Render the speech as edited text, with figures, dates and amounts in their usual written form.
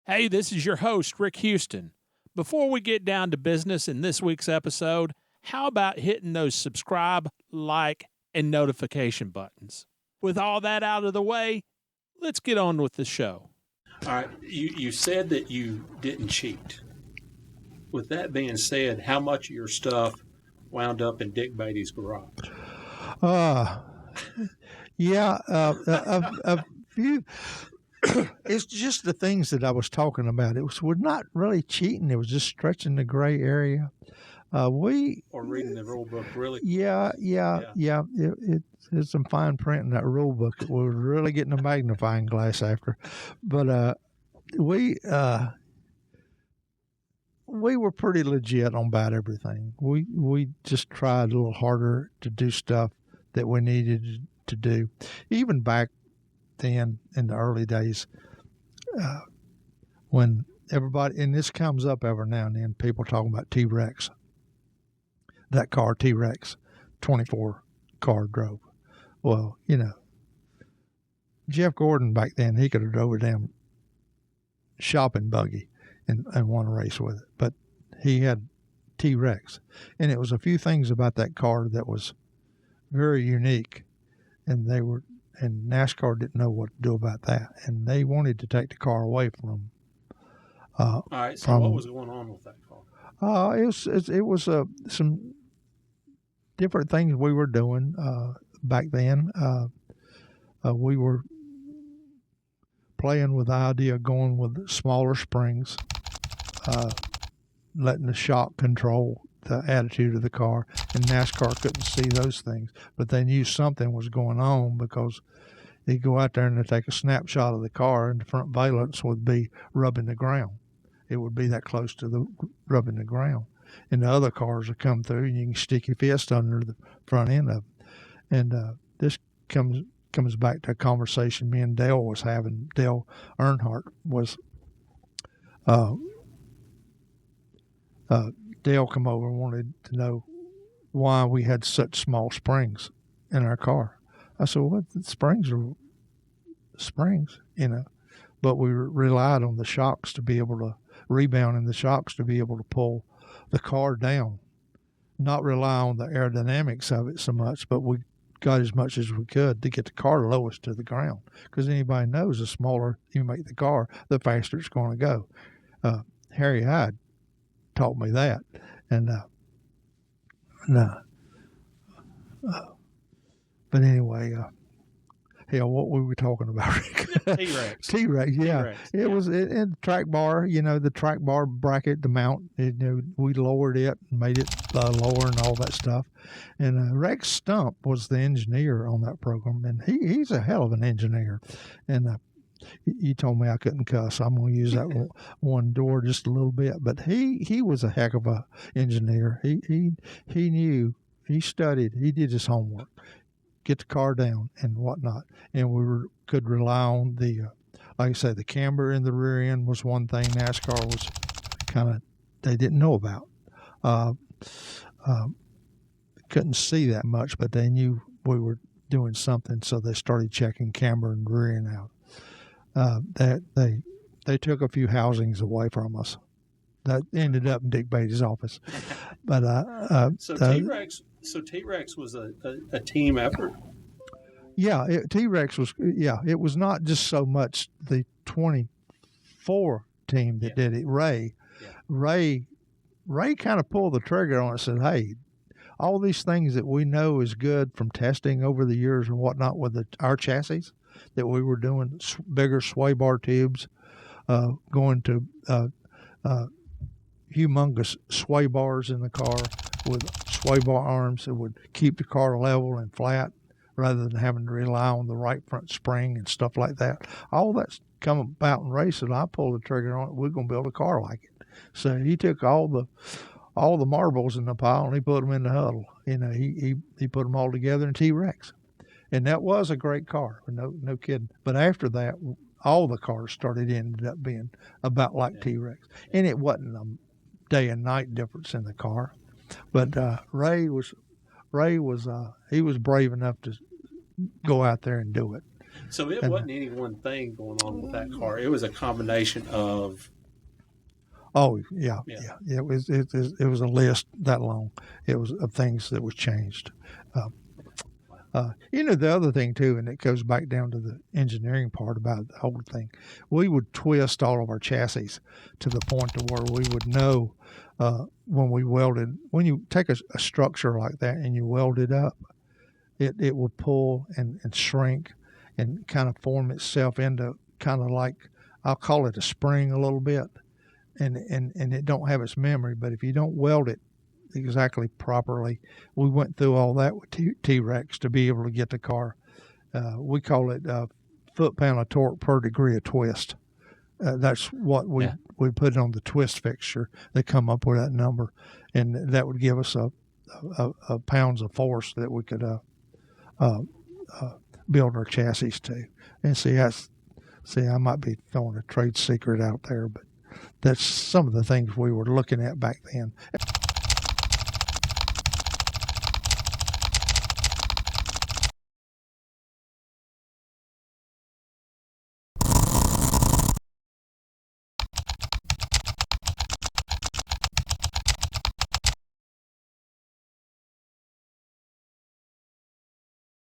Hey, this is your host, Rick Houston. Before we get down to business in this week's episode, how about hitting those subscribe, like, and notification buttons? With all that out of the way, let's get on with the show. All right, you said that you didn't cheat. With that being said, how much of your stuff wound up in Dick Beatty's garage? A few. It's just the things that I was talking about. It was not really cheating. It was just stretching the gray area. Or reading the rule book, really? Yeah. It's some fine print in that rule book. We were really getting a magnifying glass after. But we were pretty legit on about everything. We just tried a little harder to do stuff that we needed to do. Even back then in the early days, when everybody, and this comes up every now and then, people talking about T-Rex. That car, T-Rex, 24 car drove. Well, you know, Jeff Gordon back then, he could have drove a damn shopping buggy and won a race with it. But he had T-Rex. And it was a few things about that car that was very unique. And NASCAR didn't know what to do about that. And they wanted to take the car away from him. All right, so what was going on with that car? It was some different things we were doing back then. We were playing with the idea of going with smaller springs, letting the shock control the attitude of the car, and NASCAR couldn't see those things, but they knew something was going on because they'd go out there and they'd take a snapshot of the car and the front valence would be rubbing the ground. It would be that close to the rubbing the ground. And the other cars would come through and you can stick your fist under the front end of them. And this comes back to a conversation me and Dale was having. Dale Earnhardt was Dale come over and wanted to know why we had such small springs in our car. I said, well, the springs are springs, you know, but we relied on the shocks to be able to rebound in the shocks to be able to pull the car down, not rely on the aerodynamics of it so much, but we got as much as we could to get the car lowest to the ground. Because anybody knows the smaller you make the car, the faster it's going to go. Harry Hyde taught me that. And but anyway, what were we talking about, Rick? T-Rex. T-Rex, yeah. T-Rex, It was in the track bar, you know, the track bar bracket, the mount, we lowered it and made it lower and all that stuff. And Rex Stump was the engineer on that program, and he's a hell of an engineer. And you told me I couldn't cuss. I'm going to use that one door just a little bit. But he was a heck of a engineer. He knew, he studied, he did his homework. Get the car down and whatnot, and could rely on the, like I say, the camber in the rear end was one thing NASCAR was kind of, they didn't know about. Couldn't see that much, but they knew we were doing something, so they started checking camber and rear end out. They took a few housings away from us. That ended up in Dick Beatty's office, but So T-Rex was a team effort? Yeah, T-Rex was, it was not just so much the 24 team that did it. Ray kind of pulled the trigger on it and said, hey, all these things that we know is good from testing over the years and whatnot with our chassis, that we were doing bigger sway bar tubes, going to humongous sway bars in the car with sway bar arms that would keep the car level and flat rather than having to rely on the right front spring and stuff like that. All that's come about in racing. I pulled the trigger on it. We're going to build a car like it. So he took all the marbles in the pile and he put them in the huddle. You know, he put them all together in T-Rex. And that was a great car. No kidding. But after that, all the cars ended up being about like T-Rex. And it wasn't a day and night difference in the car. But Ray was brave enough to go out there and do it. So it wasn't any one thing going on with that car. It was a combination of. Oh yeah. It was a list that long. It was of things that was changed. The other thing too, and it goes back down to the engineering part about the whole thing. We would twist all of our chassis to the point to where we would know when we welded. When you take a structure like that and you weld it up, it will pull and shrink and kind of form itself into kind of like, I'll call it a spring a little bit, and it don't have its memory. But if you don't weld it exactly properly, we went through all that with T-Rex to be able to get the car. We call it foot-pound of torque per degree of twist. That's what we put on the twist fixture. They come up with that number, and that would give us a pounds of force that we could build our chassis to. And see, I might be throwing a trade secret out there, but that's some of the things we were looking at back then.